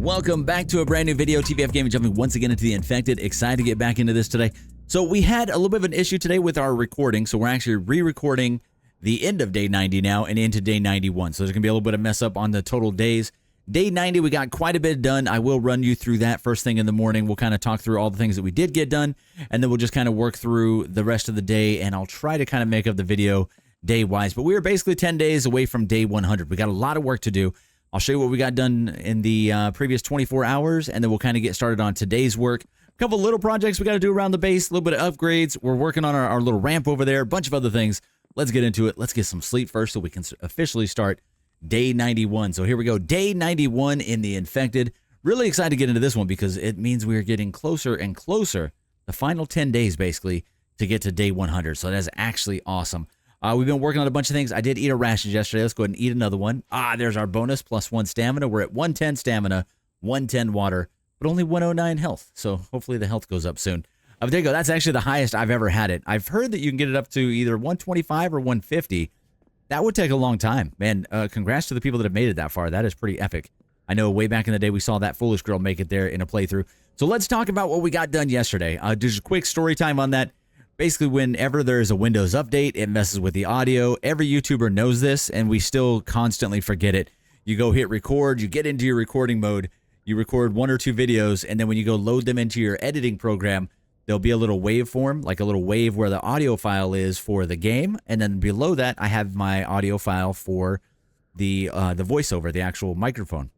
Welcome back to a brand new video. TBF Gaming jumping once again into the infected. Excited to get back into this today. So we had a little bit of an issue today with our recording. So we're actually re-recording the end of day 90 now and into day 91. So there's going to be a little bit of mess up on the total days. Day 90, we got quite a bit done. I will run you through that first thing in the morning. We'll kind of talk through all the things that we did get done, and then we'll just kind of work through the rest of the day, and I'll try to kind of make up the video day-wise. But we are basically 10 days away from day 100. We got a lot of work to do. I'll show you what we got done in the previous 24 hours, and then we'll kind of get started on today's work. A couple little projects we got to do around the base, a little bit of upgrades. We're working on our little ramp over there, a bunch of other things. Let's get into it. Let's get some sleep first so we can officially start day 91. So here we go. Day 91 in the infected. Really excited to get into this one because it means we are getting closer and closer, the final 10 days basically, to get to day 100. So that's actually awesome. We've been working on a bunch of things. I did eat a ration yesterday. Let's go ahead and eat another one. There's our bonus, +1 stamina. We're at 110 stamina, 110 water, but only 109 health. So hopefully the health goes up soon. There you go. That's actually the highest I've ever had it. I've heard that you can get it up to either 125 or 150. That would take a long time. Man, congrats to the people that have made it that far. That is pretty epic. I know way back in the day we saw that foolish girl make it there in a playthrough. So let's talk about what we got done yesterday. Just a quick story time on that. Basically, whenever there's a Windows update, it messes with the audio. Every YouTuber knows this, and we still constantly forget it. You go hit record, you get into your recording mode, you record 1 or 2 videos, and then when you go load them into your editing program, there'll be a little waveform, like a little wave where the audio file is for the game, and then below that, I have my audio file for the voiceover, the actual microphone.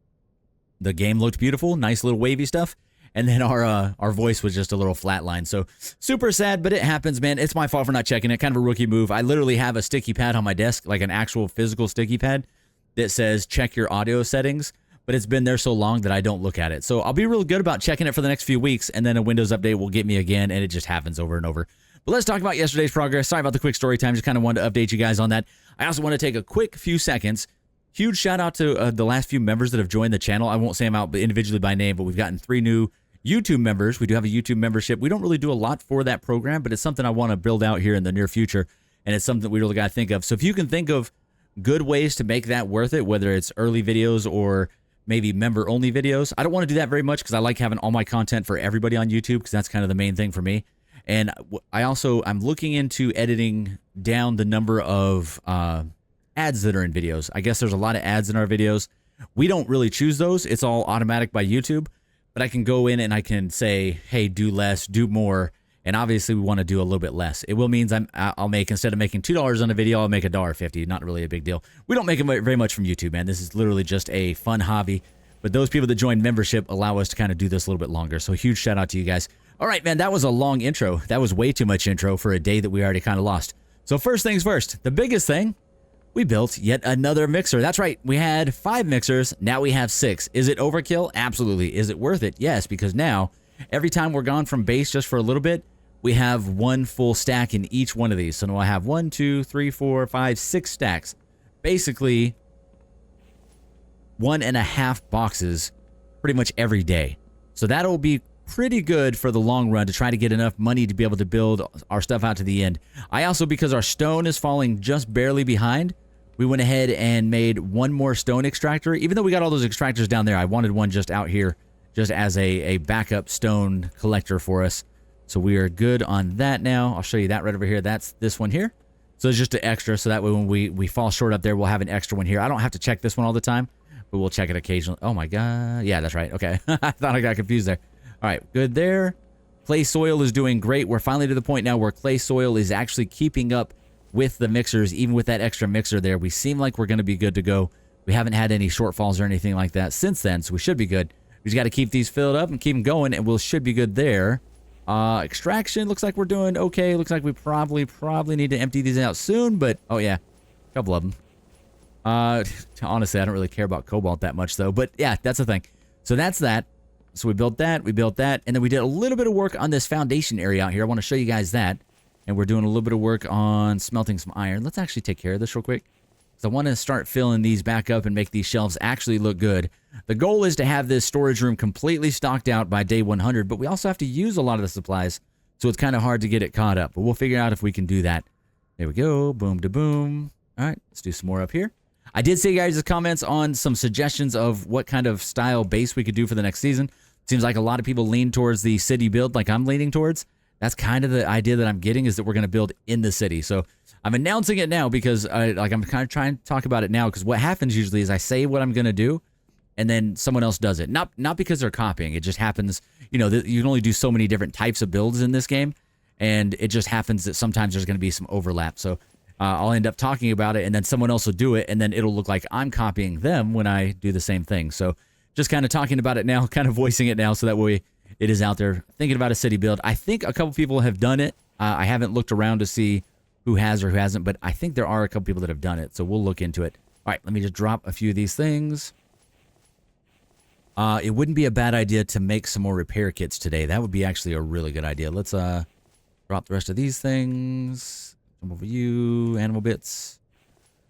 The game looked beautiful, nice little wavy stuff. And then our voice was just a little flatline. So super sad, but it happens, man. It's my fault for not checking it. Kind of a rookie move. I literally have a sticky pad on my desk, like an actual physical sticky pad that says check your audio settings. But it's been there so long that I don't look at it. So I'll be real good about checking it for the next few weeks. And then a Windows update will get me again. And it just happens over and over. But let's talk about yesterday's progress. Sorry about the quick story time. Just kind of wanted to update you guys on that. I also want to take a quick few seconds. Huge shout out to the last few members that have joined the channel. I won't say them out individually by name, but we've gotten 3 new YouTube members. We do have a YouTube membership. We don't really do a lot for that program, but it's something I want to build out here in the near future, and it's something that we really got to think of. So if you can think of good ways to make that worth it, whether it's early videos or maybe member-only videos. I don't want to do that very much because I like having all my content for everybody on YouTube because that's kind of the main thing for me. And I'm looking into editing down the number of ads that are in videos. I guess there's a lot of ads in our videos. We don't really choose those. It's all automatic by YouTube. But I can go in and I can say, hey, do less, do more. And obviously we want to do a little bit less. It will means I'll make, instead of making $2 on a video, I'll make $1.50. Not really a big deal. We don't make very much from YouTube, man. This is literally just a fun hobby. But those people that join membership allow us to kind of do this a little bit longer. So huge shout out to you guys. All right, man, that was a long intro. That was way too much intro for a day that we already kind of lost. So first things first, the biggest thing, we built yet another mixer. That's right. We had 5 mixers. Now we have 6. Is it overkill? Absolutely. Is it worth it? Yes, because now every time we're gone from base just for a little bit, we have 1 full stack in each one of these. So now I have 1, 2, 3, 4, 5, 6 stacks. Basically 1.5 boxes pretty much every day. So that'll be pretty good for the long run to try to get enough money to be able to build our stuff out to the end. I also, because our stone is falling just barely behind, we went ahead and made 1 more stone extractor. Even though we got all those extractors down there, I wanted one just out here just as a backup stone collector for us. So we are good on that now. I'll show you that right over here. That's this one here. So it's just an extra, so that way when we fall short up there, we'll have an extra one here. I don't have to check this one all the time, but we'll check it occasionally. Oh my god. Yeah, that's right. Okay. I thought I got confused there. All right, good there. Clay soil is doing great. We're finally to the point now where clay soil is actually keeping up with the mixers, even with that extra mixer there. We seem like we're going to be good to go. We haven't had any shortfalls or anything like that since then, so we should be good. We just got to keep these filled up and keep them going, and we should be good there. Extraction, looks like we're doing okay. Looks like we probably need to empty these out soon, but oh yeah, a couple of them. Honestly, I don't really care about cobalt that much though, but yeah, that's the thing. So that's that. So we built that, and then we did a little bit of work on this foundation area out here. I want to show you guys that. And we're doing a little bit of work on smelting some iron. Let's actually take care of this real quick. So I want to start filling these back up and make these shelves actually look good. The goal is to have this storage room completely stocked out by day 100, but we also have to use a lot of the supplies, so it's kind of hard to get it caught up. But we'll figure out if we can do that. There we go. Boom to boom. All right, let's do some more up here. I did see guys' comments on some suggestions of what kind of style base we could do for the next season. Seems like a lot of people lean towards the city build like I'm leaning towards. That's kind of the idea that I'm getting, is that we're going to build in the city. So I'm announcing it now because I'm kind of trying to talk about it now, because what happens usually is I say what I'm going to do and then someone else does it. Not because they're copying. It just happens, you know, you can only do so many different types of builds in this game, and it just happens that sometimes there's going to be some overlap. So I'll end up talking about it and then someone else will do it, and then it'll look like I'm copying them when I do the same thing. So just kind of talking about it now, kind of voicing it now, so that way it is out there. Thinking about a city build. I think a couple people have done it. I haven't looked around to see who has or who hasn't, but I think there are a couple people that have done it, so we'll look into it. All right, let me just drop a few of these things. It wouldn't be a bad idea to make some more repair kits today. That would be actually a really good idea. Let's drop the rest of these things. Come over you, animal bits,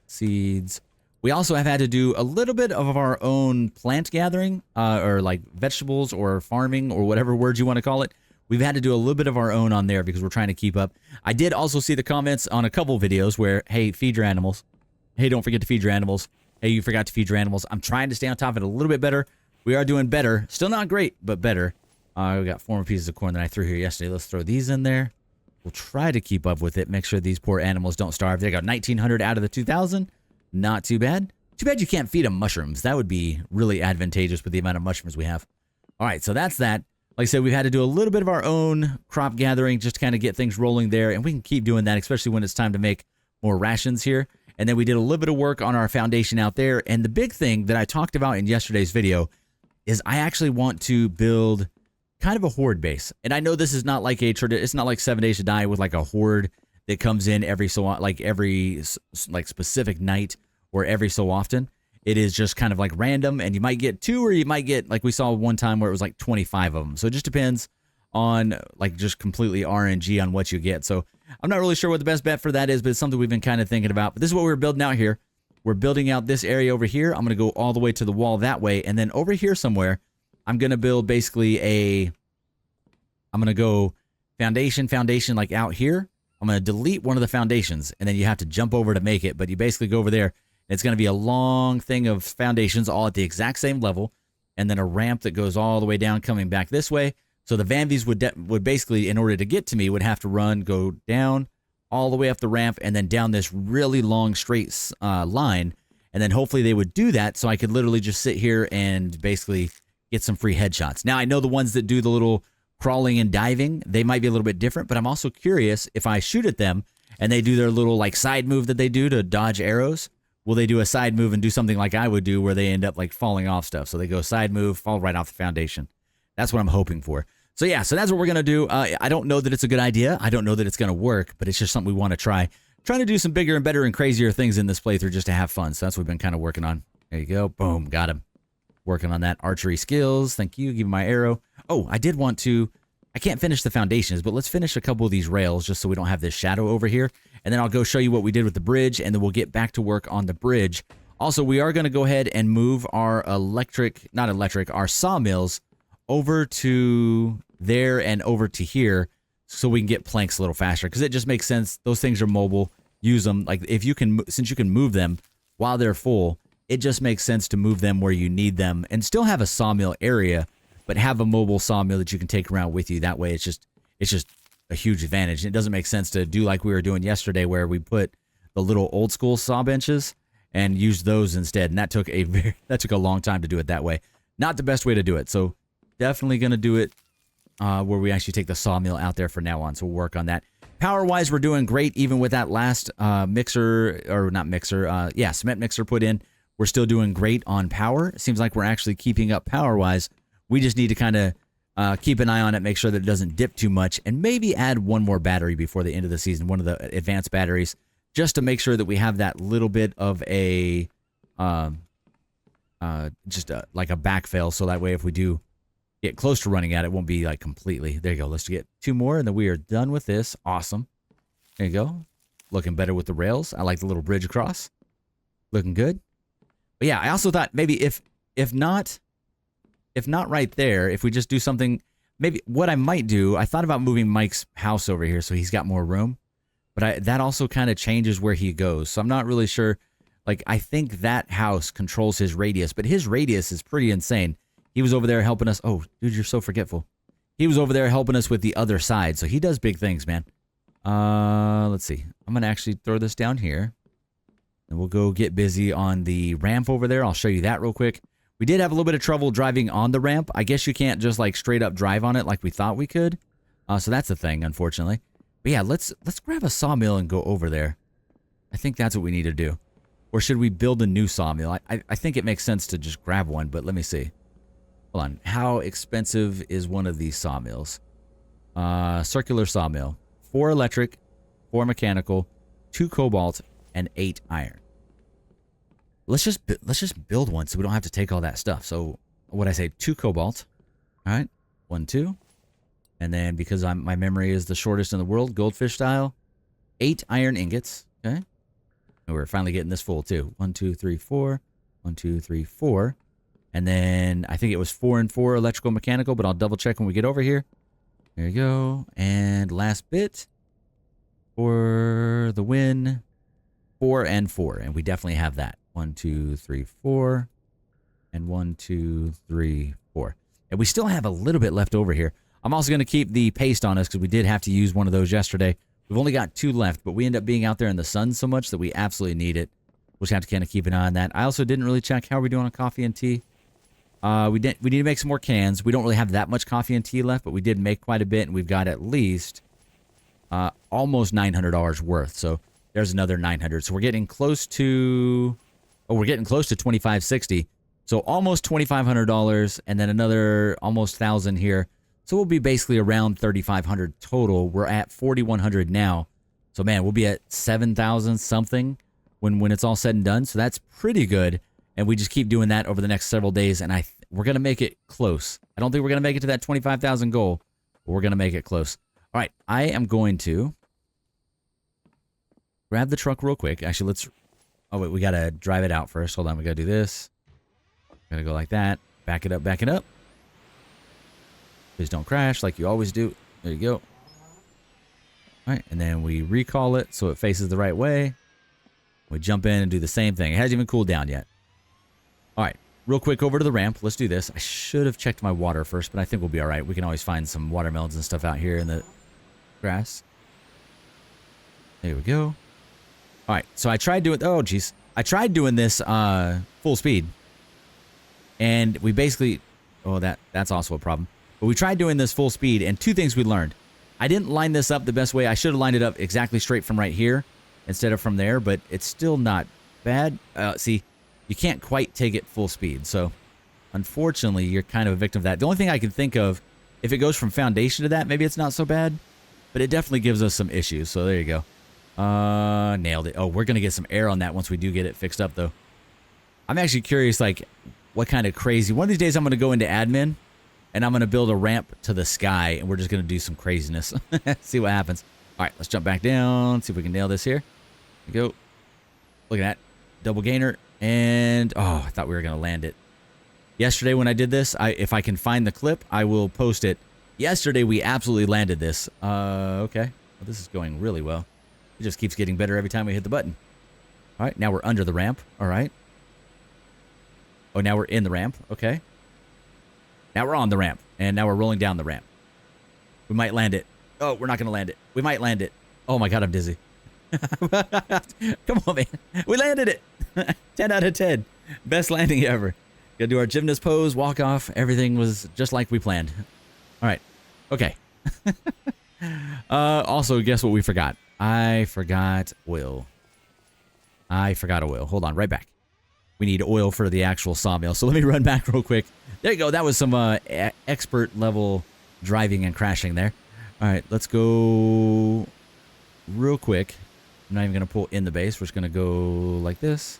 seeds. We also have had to do a little bit of our own plant gathering, or like vegetables or farming or whatever words you want to call it. We've had to do a little bit of our own on there because we're trying to keep up. I did also see the comments on a couple videos where, hey, feed your animals. Hey, don't forget to feed your animals. Hey, you forgot to feed your animals. I'm trying to stay on top of it a little bit better. We are doing better. Still not great, but better. We got 4 more pieces of corn that I threw here yesterday. Let's throw these in there. We'll try to keep up with it. Make sure these poor animals don't starve. They got 1,900 out of the 2,000. Not too bad. Too bad you can't feed them mushrooms. That would be really advantageous with the amount of mushrooms we have. All right, so that's that. Like I said, we've had to do a little bit of our own crop gathering just to kind of get things rolling there, and we can keep doing that, especially when it's time to make more rations here. And then we did a little bit of work on our foundation out there, and the big thing that I talked about in yesterday's video is I actually want to build kind of a horde base. And I know this is not like it's not like 7 Days to Die with like a horde that comes in every specific night or every so often. It is just kind of like random, and you might get 2, or you might get, like we saw one time where it was like 25 of them. So it just depends on like just completely RNG on what you get. So I'm not really sure what the best bet for that is, but it's something we've been kind of thinking about. But this is what we're building out here. We're building out this area over here. I'm going to go all the way to the wall that way. And then over here somewhere, I'm going to build basically I'm going to go foundation like out here. I'm going to delete one of the foundations, and then you have to jump over to make it. But you basically go over there. It's going to be a long thing of foundations all at the exact same level, and then a ramp that goes all the way down coming back this way. So the Vanvies would basically, in order to get to me, would have to go down all the way up the ramp and then down this really long straight line. And then hopefully they would do that so I could literally just sit here and basically get some free headshots. Now, I know the ones that do the little crawling and diving, they might be a little bit different, but I'm also curious if I shoot at them and they do their little like side move that they do to dodge arrows. Will they do a side move and do something like I would do where they end up like falling off stuff? So they go side move, fall right off the foundation. That's what I'm hoping for. So yeah, so that's what we're going to do. I don't know that it's a good idea. I don't know that it's going to work, but it's just something we want to try. Trying to do some bigger and better and crazier things in this playthrough just to have fun. So that's what we've been kind of working on. There you go. Boom. Got him. Working on that archery skills. Thank you. Give me my arrow. Oh, I did want to... I can't finish the foundations, but let's finish a couple of these rails just so we don't have this shadow over here. And then I'll go show you what we did with the bridge, and then we'll get back to work on the bridge. Also, we are going to go ahead and move our our sawmills over to there and over to here so we can get planks a little faster, because it just makes sense. Those things are mobile. Use them. Like if you can, since you can move them while they're full, it just makes sense to move them where you need them and still have a sawmill area, but have a mobile sawmill that you can take around with you. That way it's just a huge advantage. And it doesn't make sense to do like we were doing yesterday where we put the little old school saw benches and used those instead. And that took a long time to do it that way. Not the best way to do it. So definitely going to do it where we actually take the sawmill out there for now on. So we'll work on that. Power-wise, we're doing great even with that last cement mixer put in. We're still doing great on power. It seems like we're actually keeping up power-wise. We just need to kind of keep an eye on it, make sure that it doesn't dip too much, and maybe add one more battery before the end of the season, one of the advanced batteries, just to make sure that we have that little bit of a like a backfill, so that way if we do get close to running out, it won't be like completely. There you go. Let's get 2 more, and then we are done with this. Awesome. There you go. Looking better with the rails. I like the little bridge across. Looking good. But yeah, I also thought maybe if not right there, if we just do something, maybe what I might do, I thought about moving Mike's house over here so he's got more room, but that also kind of changes where he goes. So I'm not really sure Like, I think that house controls his radius, but his radius is pretty insane. He was over there helping us. Oh, dude, you're so forgetful. He was over there helping us with the other side, so he does big things, man. Let's see. I'm going to actually throw this down here, and we'll go get busy on the ramp over there. I'll show you that real quick. We did have a little bit of trouble driving on the ramp. I guess you can't just, like, straight up drive on it like we thought we could. So that's the thing, unfortunately. But yeah, let's grab a sawmill and go over there. I think that's what we need to do. Or should we build a new sawmill? I think it makes sense to just grab one, but let me see. Hold on. How expensive is one of these sawmills? Circular sawmill. 4 electric, 4 mechanical, 2 cobalt, and 8 iron. Let's just build one so we don't have to take all that stuff. So what I say, 2 cobalt. All right. 1, 2. And then because my memory is the shortest in the world, goldfish style, 8 iron ingots. Okay. And we're finally getting this full too. 1, 2, 3, 4. 1, 2, 3, 4. And then I think it was 4 and 4 electrical mechanical, but I'll double check when we get over here. There you go. And last bit for the win, 4 and 4. And we definitely have that. 1, 2, 3, 4. And 1, 2, 3, 4. And we still have a little bit left over here. I'm also going to keep the paste on us because we did have to use one of those yesterday. We've only got 2 left, but we end up being out there in the sun so much that we absolutely need it. We'll just have to kind of keep an eye on that. I also didn't really check how we're doing on coffee and tea. We need to make some more cans. We don't really have that much coffee and tea left, but we did make quite a bit, and we've got at least almost $900 worth. So there's another 900. So we're getting close to $2560. So almost $2,500, and then another almost 1,000 here. So we'll be basically around 3,500 total. We're at 4,100 now. So man, we'll be at 7,000 something when it's all said and done. So that's pretty good. And we just keep doing that over the next several days, and we're going to make it close. I don't think we're going to make it to that 25,000 goal, but we're going to make it close. All right, I am going to grab the truck real quick. Actually, oh, wait, we got to drive it out first. Hold on, we got to do this. Got to go like that. Back it up, back it up. Please don't crash like you always do. There you go. All right, and then we recall it so it faces the right way. We jump in and do the same thing. It hasn't even cooled down yet. All right, real quick over to the ramp. Let's do this. I should have checked my water first, but I think we'll be all right. We can always find some watermelons and stuff out here in the grass. There we go. All right, so I tried doing... Oh, geez. I tried doing this full speed. And we basically... Oh, that's also a problem. But we tried doing this full speed, and 2 things we learned. I didn't line this up the best way. I should have lined it up exactly straight from right here instead of from there, but it's still not bad. See... You can't quite take it full speed, so unfortunately, you're kind of a victim of that. The only thing I can think of, if it goes from foundation to that, maybe it's not so bad, but it definitely gives us some issues, so there you go. Nailed it. Oh, we're going to get some air on that once we do get it fixed up, though. I'm actually curious, like, what kind of crazy... One of these days, I'm going to go into admin, and I'm going to build a ramp to the sky, and we're just going to do some craziness. See what happens. All right, let's jump back down, see if we can nail this here. There we go. Look at that. Double gainer. And, oh, I thought we were going to land it. Yesterday when I did this, if I can find the clip, I will post it. Yesterday we absolutely landed this. Okay. Well, this is going really well. It just keeps getting better every time we hit the button. All right, now we're under the ramp. All right. Oh, now we're in the ramp. Okay. Now we're on the ramp. And now we're rolling down the ramp. We might land it. Oh, we're not going to land it. We might land it. Oh, my God, I'm dizzy. Come on, man. We landed it. 10 out of 10. Best landing ever. Gotta do our gymnast pose, walk off. Everything was just like we planned. All right. Okay. Also, guess what we forgot? I forgot oil. Hold on, right back. We need oil for the actual sawmill. So let me run back real quick. There you go. That was some expert level driving and crashing there. All right, let's go real quick. I'm not even going to pull in the base. We're just going to go like this.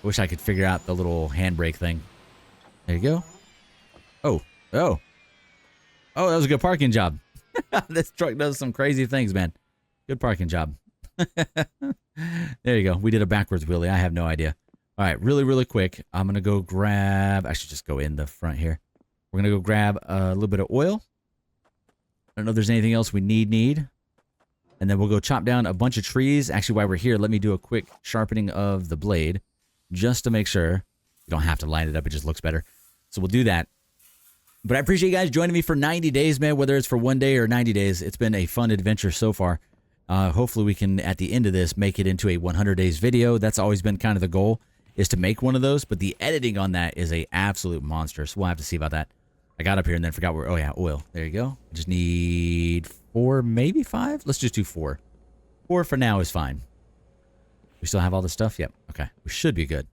I wish I could figure out the little handbrake thing. There you go. Oh. Oh, that was a good parking job. This truck does some crazy things, man. Good parking job. There you go. We did a backwards wheelie. I have no idea. All right, really, really quick. I'm going to go grab... I should just go in the front here. We're going to go grab a little bit of oil. I don't know if there's anything else we need. And then we'll go chop down a bunch of trees. Actually, while we're here, let me do a quick sharpening of the blade just to make sure. You don't have to line it up. It just looks better. So we'll do that. But I appreciate you guys joining me for 90 days, man, whether it's for 1 day or 90 days. It's been a fun adventure so far. Hopefully we can, at the end of this, make it into a 100 days video. That's always been kind of the goal, is to make one of those. But the editing on that is a absolute monster. So we'll have to see about that. I got up here and then forgot where. Oh, yeah, oil. There you go. I just need 4, maybe 5. Let's just do 4. 4 for now is fine. We still have all this stuff? Yep. Okay. We should be good.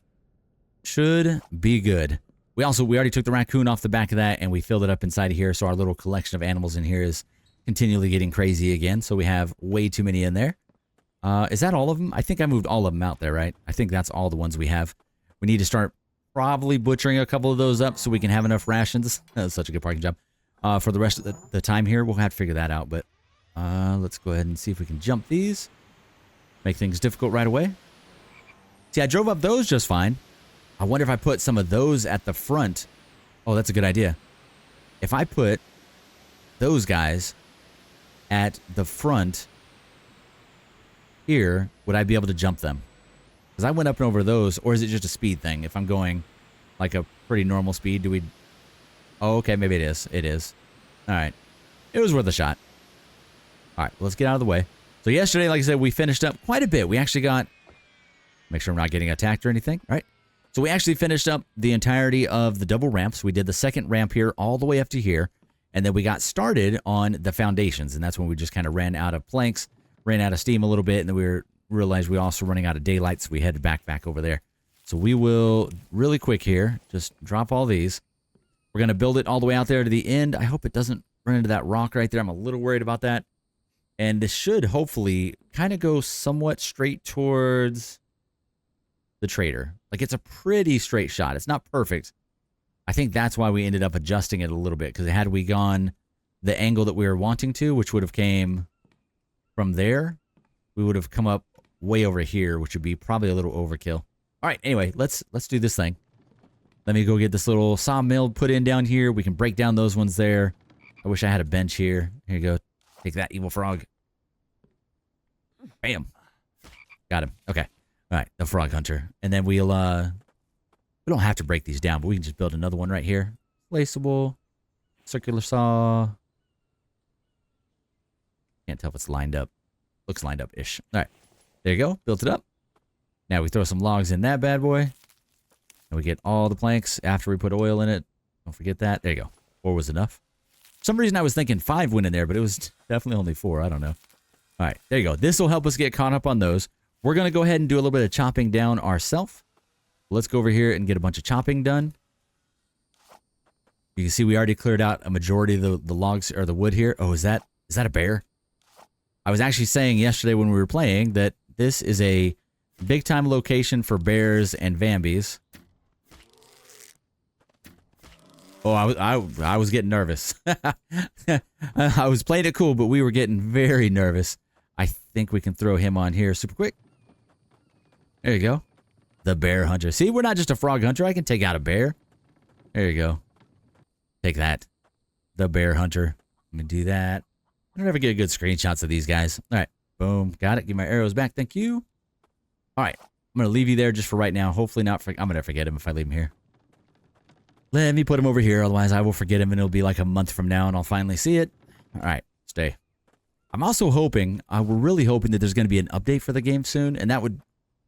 Should be good. We already took the raccoon off the back of that and we filled it up inside of here. So our little collection of animals in here is continually getting crazy again. So we have way too many in there. Is that all of them? I think I moved all of them out there, right? I think that's all the ones we have. We need to start probably butchering a couple of those up so we can have enough rations. That's such a good parking job. For the rest of the time here, we'll have to figure that out. But let's go ahead and see if we can jump these. Make things difficult right away. See, I drove up those just fine. I wonder if I put some of those at the front. Oh, that's a good idea. If I put those guys at the front here, would I be able to jump them? Because I went up and over those, or is it just a speed thing? If I'm going like a pretty normal speed, do we... Oh, okay, maybe it is. It is. All right. It was worth a shot. All right, let's get out of the way. So yesterday, like I said, we finished up quite a bit. We actually got... Make sure I'm not getting attacked or anything, right? So we actually finished up the entirety of the double ramps. We did the second ramp here all the way up to here. And then we got started on the foundations. And that's when we just kind of ran out of planks, ran out of steam a little bit. And then we realized we were also running out of daylight. So we headed back over there. So we will, really quick here, just drop all these. We're going to build it all the way out there to the end. I hope it doesn't run into that rock right there. I'm a little worried about that. And this should hopefully kind of go somewhat straight towards the trader. Like, it's a pretty straight shot. It's not perfect. I think that's why we ended up adjusting it a little bit, because had we gone the angle that we were wanting to, which would have came from there, we would have come up way over here, which would be probably a little overkill. All right, anyway, let's do this thing. Let me go get this little sawmill put in down here. We can break down those ones there. I wish I had a bench here. Here you go. Take that, evil frog. Bam. Got him. Okay. All right, the frog hunter. And then we'll, we don't have to break these down, but we can just build another one right here. Placeable, circular saw. Can't tell if it's lined up. Looks lined up-ish. All right, there you go. Built it up. Now we throw some logs in that bad boy. And we get all the planks after we put oil in it. Don't forget that. There you go. 4 was enough. For some reason I was thinking 5 went in there, but it was definitely only 4. I don't know. All right, there you go. This will help us get caught up on those. We're going to go ahead and do a little bit of chopping down ourselves. Let's go over here and get a bunch of chopping done. You can see we already cleared out a majority of the logs or the wood here. Oh, is that a bear? I was actually saying yesterday when we were playing that this is a big time location for bears and Vambies. Oh, I was getting nervous. I was playing it cool, but we were getting very nervous. I think we can throw him on here super quick. There you go. The bear hunter. See, we're not just a frog hunter. I can take out a bear. There you go. Take that. The bear hunter. I'm going to do that. I don't ever get good screenshots of these guys. All right. Boom. Got it. Give my arrows back. Thank you. All right. I'm going to leave you there just for right now. Hopefully not. I'm going to forget him if I leave him here. Let me put him over here. Otherwise, I will forget him and it'll be like a month from now and I'll finally see it. All right. Stay. I'm also hoping, we're really hoping that there's going to be an update for the game soon. And that would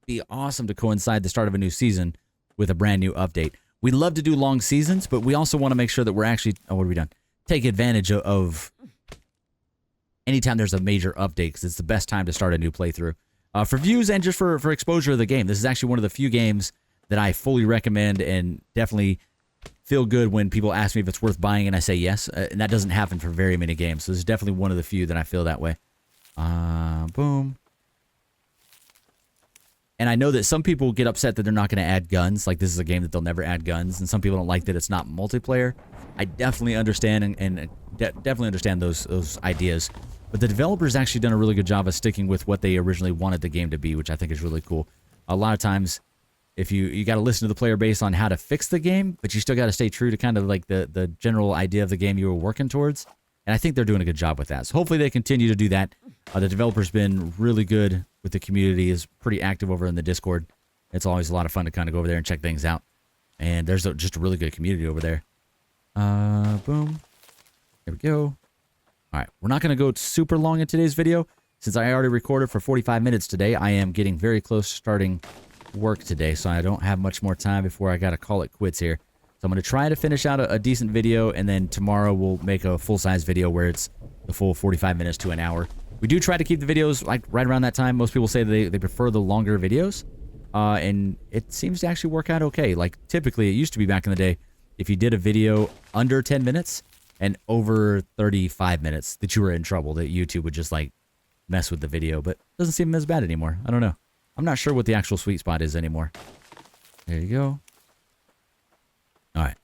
be awesome to coincide the start of a new season with a brand new update. We love to do long seasons, but we also want to make sure that we're actually, what have we done? Take advantage of anytime there's a major update, because it's the best time to start a new playthrough. For views and just for exposure of the game. This is actually one of the few games that I fully recommend and definitely feel good when people ask me if it's worth buying and I say yes. And that doesn't happen for very many games. So this is definitely one of the few that I feel that way. Boom. And I know that some people get upset that they're not going to add guns. Like, this is a game that they'll never add guns. And some people don't like that it's not multiplayer. I definitely understand and definitely understand those ideas. But the developer's actually done a really good job of sticking with what they originally wanted the game to be, which I think is really cool. A lot of times, if you got to listen to the player base on how to fix the game, but you still got to stay true to kind of like the general idea of the game you were working towards. And I think they're doing a good job with that. So hopefully they continue to do that. The developer's been really good with the community, is pretty active over in the Discord. It's always a lot of fun to kind of go over there and check things out. And there's just a really good community over there. Boom. There we go. All right, we're not going to go super long in today's video. Since I already recorded for 45 minutes today, I am getting very close to starting work today, so I don't have much more time before I got to call it quits here. So I'm going to try to finish out a decent video, and then tomorrow we'll make a full-size video where it's the full 45 minutes to an hour. We do try to keep the videos like right around that time. Most people say they prefer the longer videos, and it seems to actually work out okay. Like typically, it used to be back in the day, if you did a video under 10 minutes and over 35 minutes, that you were in trouble, that YouTube would just like mess with the video, but it doesn't seem as bad anymore. I don't know. I'm not sure what the actual sweet spot is anymore. There you go. All right,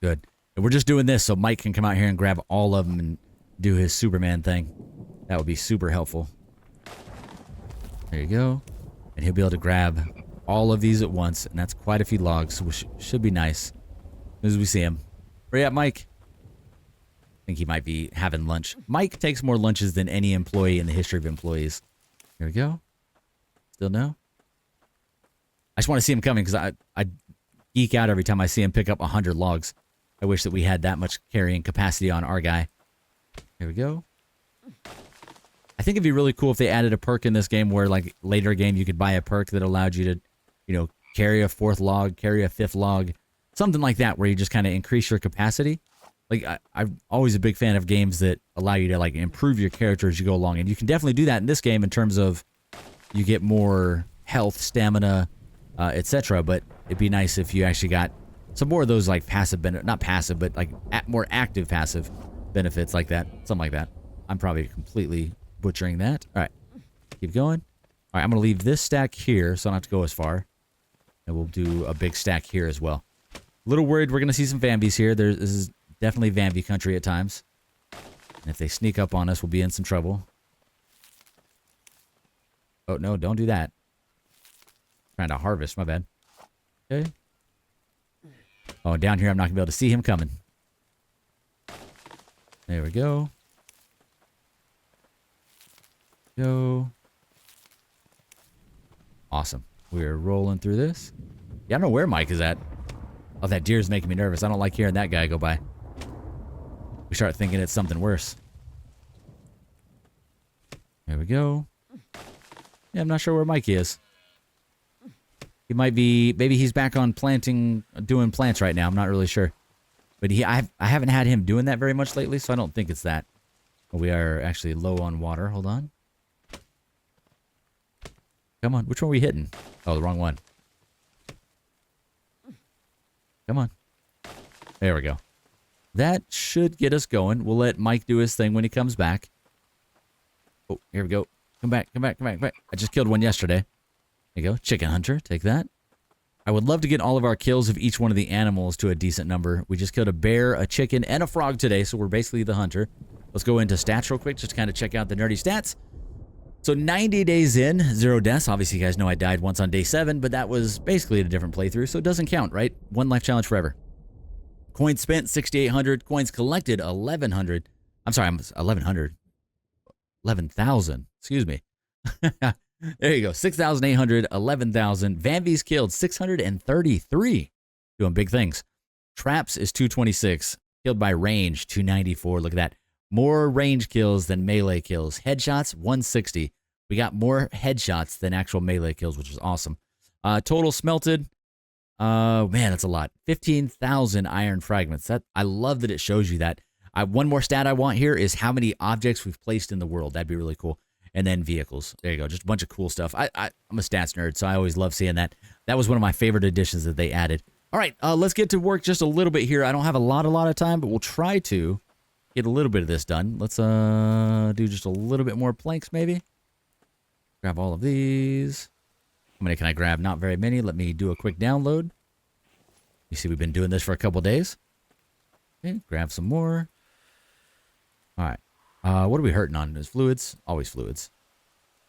good. And we're just doing this so Mike can come out here and grab all of them and do his Superman thing. That would be super helpful. There you go. And he'll be able to grab all of these at once, and that's quite a few logs, which should be nice as soon as we see him. Where you at, Mike? I think he might be having lunch. Mike takes more lunches than any employee in the history of employees. Here we go. Still no? I just want to see him coming because I geek out every time I see him pick up 100 logs. I wish that we had that much carrying capacity on our guy. Here we go. I think it'd be really cool if they added a perk in this game where, like, later game you could buy a perk that allowed you to, you know, carry a 4th log, carry a 5th log, something like that, where you just kind of increase your capacity. Like, I'm always a big fan of games that allow you to, like, improve your character as you go along. And you can definitely do that in this game in terms of you get more health, stamina, etc. But it'd be nice if you actually got some more of those, like, passive benefits. Not passive, but, like, more active passive benefits like that. Something like that. I'm probably completely butchering that. All right. Keep going. All right, I'm going to leave this stack here so I don't have to go as far. And we'll do a big stack here as well. A little worried we're going to see some Vambies here. This is definitely Vambi country at times. And if they sneak up on us, we'll be in some trouble. Oh, no, don't do that. Trying to harvest, my bad. Okay. Oh, down here I'm not going to be able to see him coming. There we go. Go. Awesome. We're rolling through this. Yeah, I don't know where Mike is at. Oh, that deer is making me nervous. I don't like hearing that guy go by. We start thinking it's something worse. There we go. Yeah, I'm not sure where Mike is. He might be, maybe he's back on planting, doing plants right now. I'm not really sure. But I haven't had him doing that very much lately, so I don't think it's that. We are actually low on water. Hold on. Come on. Which one are we hitting? Oh, the wrong one. Come on. There we go. That should get us going. We'll let Mike do his thing when he comes back. Oh, here we go. Come back, come back, come back, come back. I just killed one yesterday. There you go. Chicken hunter. Take that. I would love to get all of our kills of each one of the animals to a decent number. We just killed a bear, a chicken, and a frog today, so we're basically the hunter. Let's go into stats real quick, just to kind of check out the nerdy stats. So 90 days in, 0 deaths. Obviously, you guys know I died once on day 7, but that was basically a different playthrough, so it doesn't count, right? One life challenge forever. Coins spent, 6,800. Coins collected, 1,100. I'm sorry, 1,100. 11,000. Excuse me. There you go. 6,800, 11,000. Vanvies killed, 633. Doing big things. Traps is 226. Killed by range, 294. Look at that. More range kills than melee kills. Headshots, 160. We got more headshots than actual melee kills, which is awesome. Total smelted. Man, that's a lot. 15,000 iron fragments. I love that it shows you that. One more stat I want here is how many objects we've placed in the world. That'd be really cool. And then vehicles. There you go. Just a bunch of cool stuff. I'm a stats nerd, so I always love seeing that. That was one of my favorite additions that they added. All right, let's get to work just a little bit here. I don't have a lot of time, but we'll try to get a little bit of this done. Let's do just a little bit more planks, maybe. Grab all of these. How many can I grab? Not very many. Let me do a quick download. You see, we've been doing this for a couple days. Okay, grab some more. All right. What are we hurting on? Is fluids? Always fluids.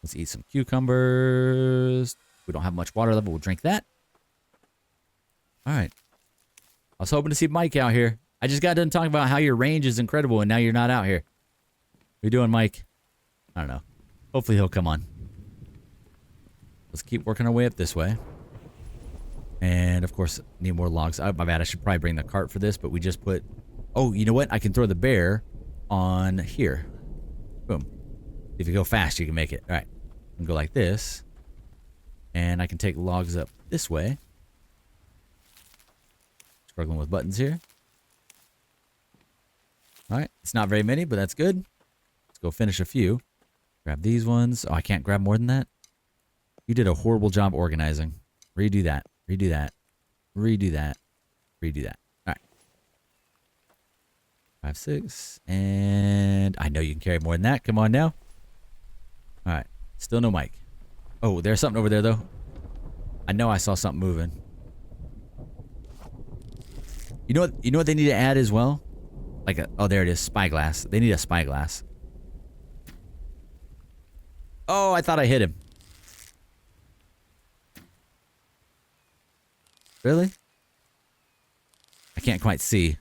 Let's eat some cucumbers. We don't have much water left, but we'll drink that. All right. I was hoping to see Mike out here. I just got done talking about how your range is incredible, and now you're not out here. What are you doing, Mike? I don't know. Hopefully he'll come on. Let's keep working our way up this way. And, of course, need more logs. Oh, my bad. I should probably bring the cart for this, but we just put... Oh, you know what? I can throw the bear on here. Boom. If you go fast, you can make it. All right. I can go like this. And I can take logs up this way. Struggling with buttons here. All right. It's not very many, but that's good. Let's go finish a few. Grab these ones. Oh, I can't grab more than that? You did a horrible job organizing. Redo that. Redo that. Redo that. Redo that. All right. 5, 6. And I know you can carry more than that. Come on now. All right. Still no mic. Oh, there's something over there, though. I know I saw something moving. You know what they need to add as well? Like a... Oh, there it is. Spyglass. They need a spyglass. Oh, I thought I hit him. Really? I can't quite see.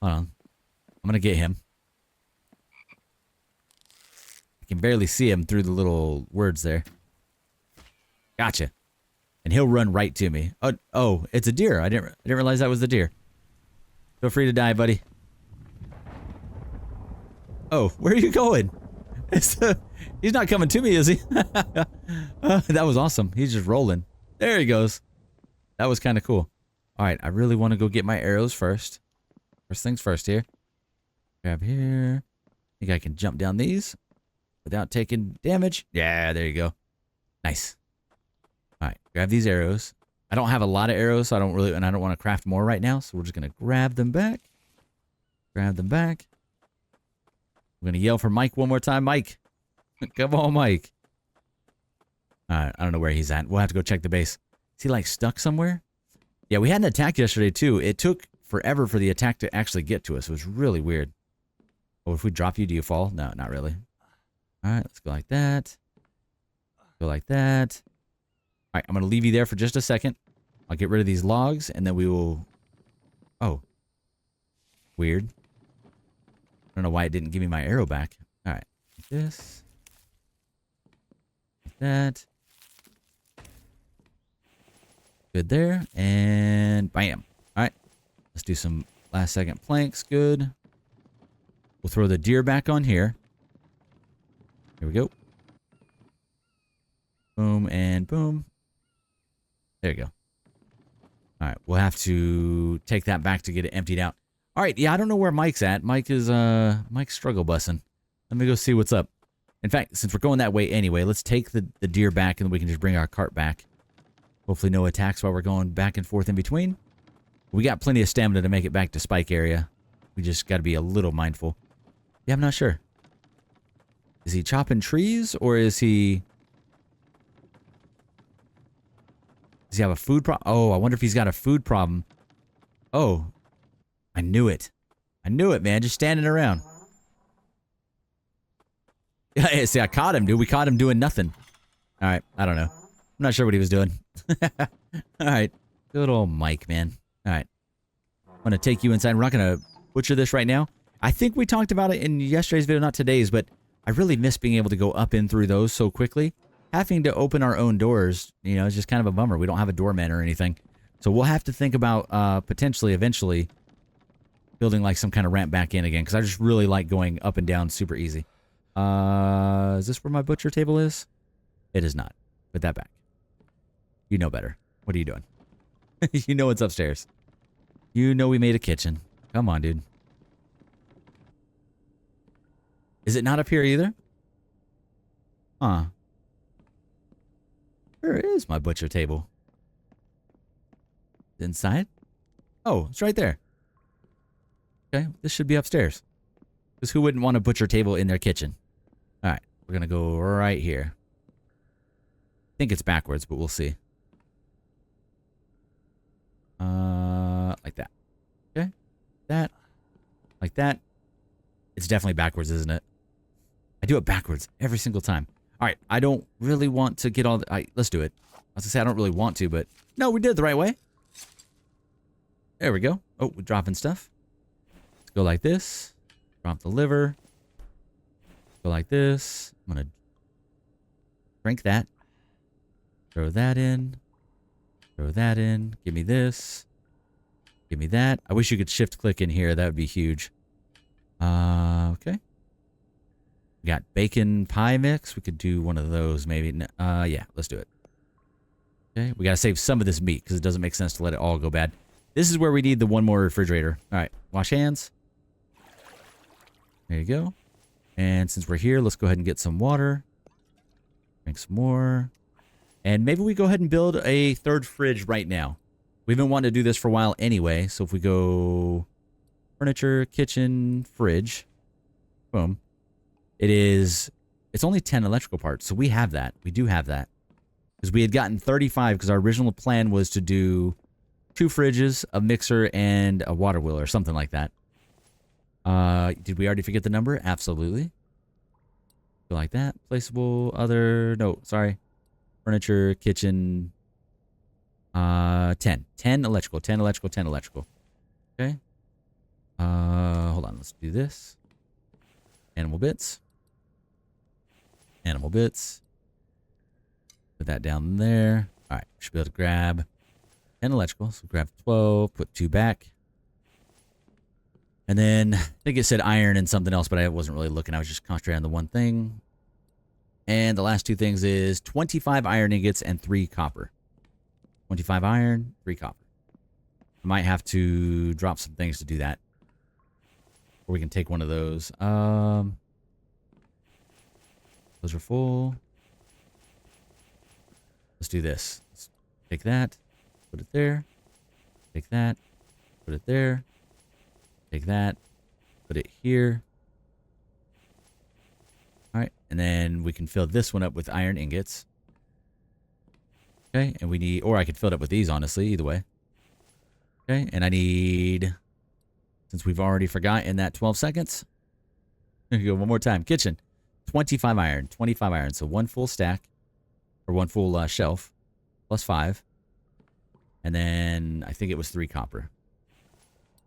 Hold on. I'm gonna get him. I can barely see him through the little words there. Gotcha. And he'll run right to me. Oh, it's a deer. I didn't realize that was the deer. Feel free to die, buddy. Oh, where are you going? He's not coming to me, is he? That was awesome. He's just rolling. There he goes. That was kind of cool. All right, I really want to go get my arrows first. First things first here. Grab here. I think I can jump down these without taking damage. Yeah, there you go. Nice. All right, grab these arrows. I don't have a lot of arrows, so I don't want to craft more right now, so we're just going to grab them back. Grab them back. I'm going to yell for Mike one more time. Mike. Come on, Mike. All right, I don't know where he's at. We'll have to go check the base. Is he like stuck somewhere? Yeah, we had an attack yesterday too. It took forever for the attack to actually get to us. It was really weird. Oh, if we drop you, do you fall? No, not really. All right, let's go like that. Go like that. All right, I'm going to leave you there for just a second. I'll get rid of these logs and then we will... Oh. Weird. I don't know why it didn't give me my arrow back. All right. Like this. Like that. Good there. And bam. All right. Let's do some last second planks. Good. We'll throw the deer back on here. Here we go. Boom and boom. There you go. All right. We'll have to take that back to get it emptied out. All right. Yeah, I don't know where Mike's at. Mike's struggle bussing. Let me go see what's up. In fact, since we're going that way anyway, let's take the deer back and we can just bring our cart back. Hopefully no attacks while we're going back and forth in between. We got plenty of stamina to make it back to Spike area. We just got to be a little mindful. Yeah, I'm not sure. Is he chopping trees or is he... Does he have a food problem? Oh, I wonder if he's got a food problem. Oh, I knew it. I knew it, man. Just standing around. Yeah, see, I caught him, dude. We caught him doing nothing. All right, I don't know. I'm not sure what he was doing. All right. Good old Mike, man. All right. I'm going to take you inside. We're not going to butcher this right now. I think we talked about it in yesterday's video, not today's, but I really miss being able to go up and through those so quickly. Having to open our own doors, you know, is just kind of a bummer. We don't have a doorman or anything. So we'll have to think about potentially, eventually, building like some kind of ramp back in again, because I just really like going up and down super easy. Is this where my butcher table is? It is not. Put that back. You know better. What are you doing? You know what's upstairs. You know we made a kitchen. Come on, dude. Is it not up here either? Huh. Where is my butcher table? Inside? Oh, it's right there. Okay, this should be upstairs. Because who wouldn't want a butcher table in their kitchen? All right, we're going to go right here. I think it's backwards, but we'll see. Like that. Okay. That. Like that. It's definitely backwards, isn't it? I do it backwards every single time. All right. I don't really want to get all the... let's do it. I was going to say I don't really want to, but... No, we did it the right way. There we go. Oh, we're dropping stuff. Let's go like this. Drop the liver. Go like this. I'm going to drink that. Throw that in. Throw that in. Give me this. Give me that. I wish you could shift click in here. That would be huge. Okay. We got bacon pie mix. We could do one of those maybe. Yeah, let's do it. Okay. We got to save some of this meat because it doesn't make sense to let it all go bad. This is where we need the one more refrigerator. All right. Wash hands. There you go. And since we're here, let's go ahead and get some water. Drink some more. And maybe we go ahead and build a third fridge right now. We've been wanting to do this for a while anyway. So if we go furniture, kitchen, fridge, boom. It's only 10 electrical parts. So we have that. We do have that. Because we had gotten 35 because our original plan was to do 2 fridges, a mixer, and a water wheel or something like that. Did we already forget the number? Absolutely. Go like that. Placeable, other, no, sorry. Furniture, kitchen, 10. 10 electrical, 10 electrical, 10 electrical. Okay. Hold on, let's do this. Animal bits. Animal bits. Put that down there. All right, should be able to grab 10 electrical. So grab 12, put 2 back. And then I think it said iron and something else, but I wasn't really looking. I was just concentrating on the one thing. And the last 2 things is 25 iron ingots and 3 copper. 25 iron, 3 copper. I might have to drop some things to do that. Or we can take one of those. Those are full. Let's do this. Let's take that. Put it there. Take that. Put it there. Take that. Put it here. All right. And then we can fill this one up with iron ingots. Okay. And we need, or I could fill it up with these, honestly, either way. Okay. And I need, since we've already forgotten that 12 seconds. Here we go. One more time. Kitchen. 25 iron. 25 iron. So 1 full stack. Or 1 full shelf. Plus 5. And then I think it was 3 copper.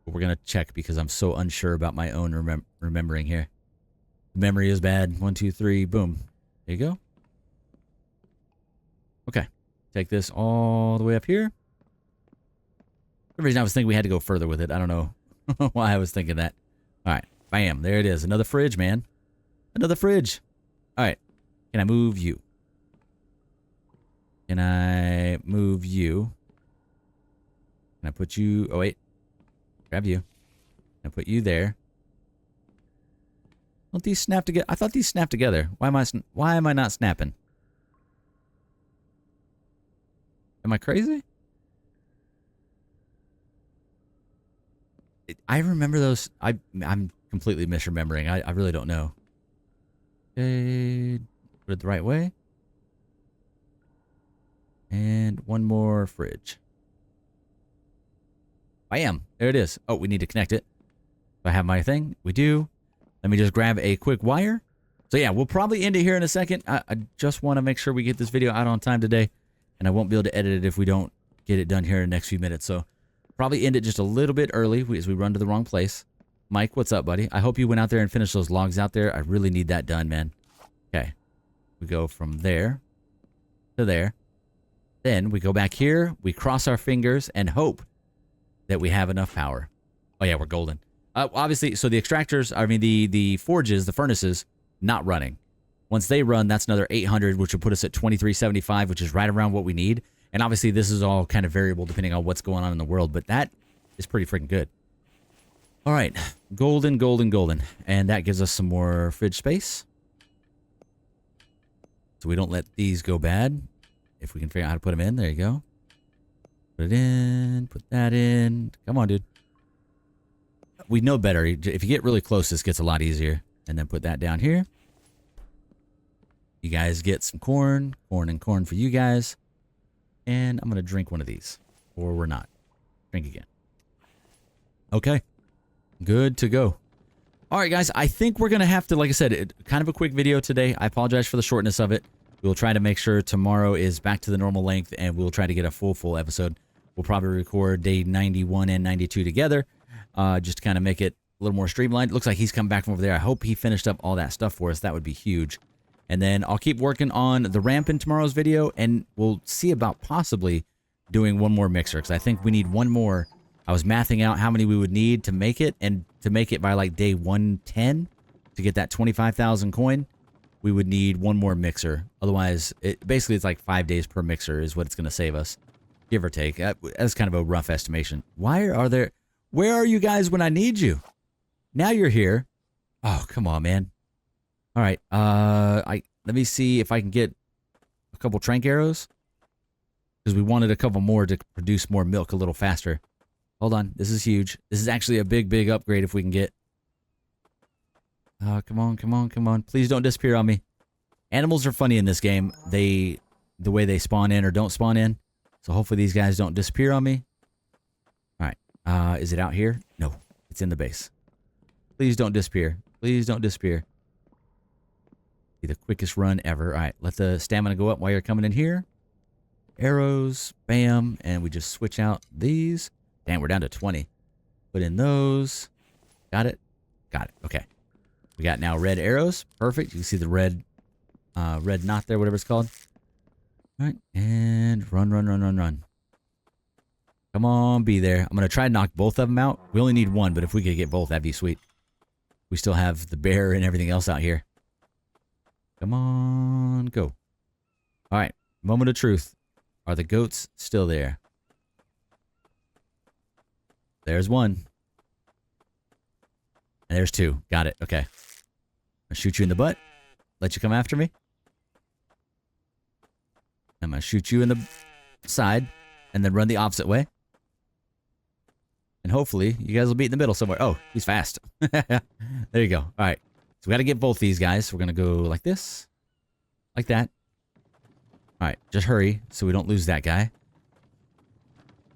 But we're going to check because I'm so unsure about my own remembering here. Memory is bad. 1, 2, 3. Boom. There you go. Okay. Take this all the way up here. For some reason I was thinking we had to go further with it. I don't know why I was thinking that. All right. Bam. There it is. Another fridge, man. Another fridge. All right. Can I move you? Can I move you? Can I put you... Oh, wait. Grab you. Can I put you there? Don't these snap together? I thought these snapped together. Why am I not snapping? Am I crazy? I remember those. I'm completely misremembering. I really don't know. Okay. Put it the right way. And one more fridge. Bam. There it is. Oh, we need to connect it. Do I have my thing? We do. Let me just grab a quick wire. So yeah, we'll probably end it here in a second. I just want to make sure we get this video out on time today. And I won't be able to edit it if we don't get it done here in the next few minutes. So probably end it just a little bit early as we run to the wrong place. Mike, what's up, buddy? I hope you went out there and finished those logs out there. I really need that done, man. Okay. We go from there to there. Then we go back here. We cross our fingers and hope that we have enough power. Oh, yeah, we're golden. Obviously, so the extractors, I mean, the forges, the furnaces, not running. Once they run, that's another 800, which will put us at 2375, which is right around what we need. And obviously, this is all kind of variable depending on what's going on in the world, but that is pretty freaking good. All right, golden, golden, golden. And that gives us some more fridge space. So we don't let these go bad. If we can figure out how to put them in, there you go. Put it in, put that in. Come on, dude. We know better. If you get really close, this gets a lot easier. And then put that down here. You guys get some corn. Corn and corn for you guys. And I'm going to drink one of these. Or we're not. Drink again. Okay. Good to go. All right, guys. I think we're going to have to, like I said, kind of a quick video today. I apologize for the shortness of it. We'll try to make sure tomorrow is back to the normal length. And we'll try to get a full episode. We'll probably record day 91 and 92 together. Just to kind of make it a little more streamlined. Looks like he's come back from over there. I hope he finished up all that stuff for us. That would be huge. And then I'll keep working on the ramp in tomorrow's video, and we'll see about possibly doing one more mixer, because I think we need one more. I was mathing out how many we would need to make it, and to make it by like day 110 to get that 25,000 coin, we would need one more mixer. Otherwise, basically it's like 5 days per mixer is what it's going to save us, give or take. That's kind of a rough estimation. Where are you guys when I need you? Now you're here. Oh, come on, man. All right. Let me see if I can get a couple trank arrows, because we wanted a couple more to produce more milk a little faster. Hold on. This is huge. This is actually a big, big upgrade if we can get. Come on, come on, come on. Please don't disappear on me. Animals are funny in this game. The way they spawn in or don't spawn in. So hopefully these guys don't disappear on me. All right. Is it out here? No. It's in the base. Please don't disappear. Please don't disappear. Be the quickest run ever. All right. Let the stamina go up while you're coming in here. Arrows. Bam. And we just switch out these. Damn, we're down to 20. Put in those. Got it? Got it. Okay. We got now red arrows. Perfect. You can see the red knot there, whatever it's called. All right. And run, run, run, run, run. Come on, be there. I'm going to try to knock both of them out. We only need one, but if we could get both, that'd be sweet. We still have the bear and everything else out here. Come on, go. All right. Moment of truth. Are the goats still there? There's one. And there's two. Got it. Okay. I'll shoot you in the butt. Let you come after me. I'm going to shoot you in the side and then run the opposite way. And hopefully you guys will be in the middle somewhere. Oh, he's fast. There you go. All right. So we got to get both these guys. We're going to go like this. Like that. All right. Just hurry so we don't lose that guy.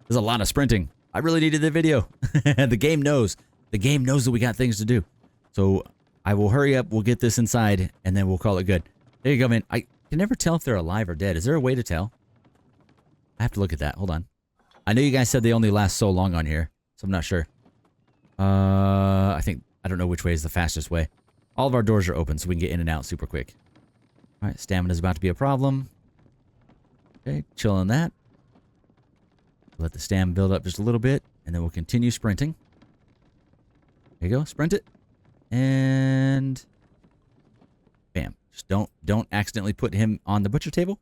There's a lot of sprinting. I really needed the video. The game knows. The game knows that we got things to do. So I will hurry up. We'll get this inside and then we'll call it good. There you go, man. I can never tell if they're alive or dead. Is there a way to tell? I have to look at that. Hold on. I know you guys said they only last so long on here, so I'm not sure. I don't know which way is the fastest way. All of our doors are open, so we can get in and out super quick. All right, stamina is about to be a problem. Okay, chill on that. Let the stamina build up just a little bit, and then we'll continue sprinting. There you go, sprint it. And bam. Just don't accidentally put him on the butcher table.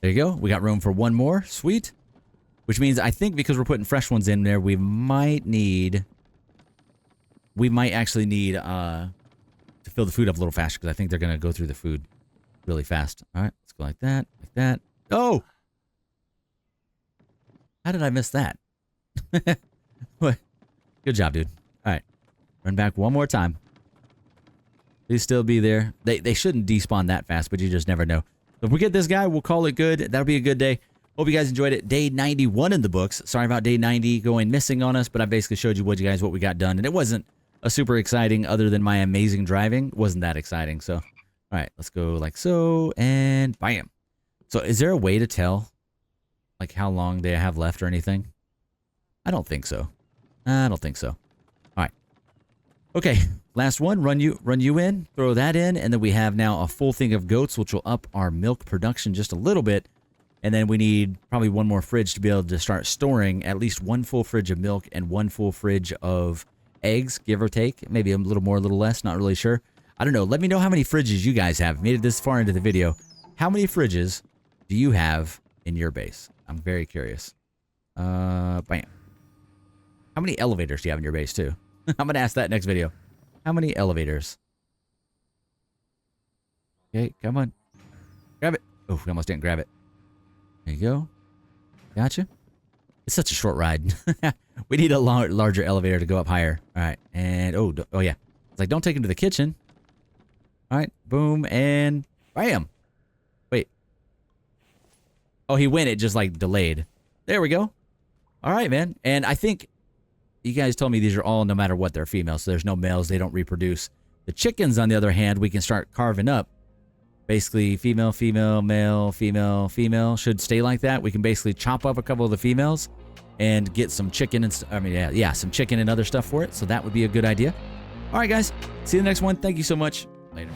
There you go. We got room for one more. Sweet. Which means I think because we're putting fresh ones in there, we might actually need to fill the food up a little faster, because I think they're going to go through the food really fast. All right, let's go like that, like that. Oh! How did I miss that? What? Good job, dude. All right. Run back one more time. Please still be there. They shouldn't despawn that fast, but you just never know. So if we get this guy, we'll call it good. That'll be a good day. Hope you guys enjoyed it. Day 91 in the books. Sorry about day 90 going missing on us, but I basically showed you what we got done. And it wasn't a super exciting other than my amazing driving. It wasn't that exciting. So, all right, let's go like so, and bam. So is there a way to tell like how long they have left or anything? I don't think so. I don't think so. All right. Okay, last one. Run you in, throw that in, and then we have now a full thing of goats, which will up our milk production just a little bit. And then we need probably one more fridge to be able to start storing at least one full fridge of milk and one full fridge of eggs, give or take. Maybe a little more, a little less, not really sure. I don't know. Let me know how many fridges you guys have. Made it this far into the video. How many fridges do you have in your base? I'm very curious. Bam. How many elevators do you have in your base, too? I'm going to ask that next video. How many elevators? Okay, come on. Grab it. Oh, we almost didn't grab it. There you go. Gotcha. It's such a short ride. We need a larger elevator to go up higher. All right. And, oh yeah. It's like, don't take him to the kitchen. All right. Boom. And bam. Wait. Oh, he went. It just, like, delayed. There we go. All right, man. And I think you guys told me these are all, no matter what, they're females. So there's no males. They don't reproduce. The chickens, on the other hand, we can start carving up. Basically, female, female, male, female, female. Should stay like that. We can basically chop up a couple of the females and get some chicken and some chicken and other stuff for it. So that would be a good idea. All right, guys. See you in the next one. Thank you so much. Later.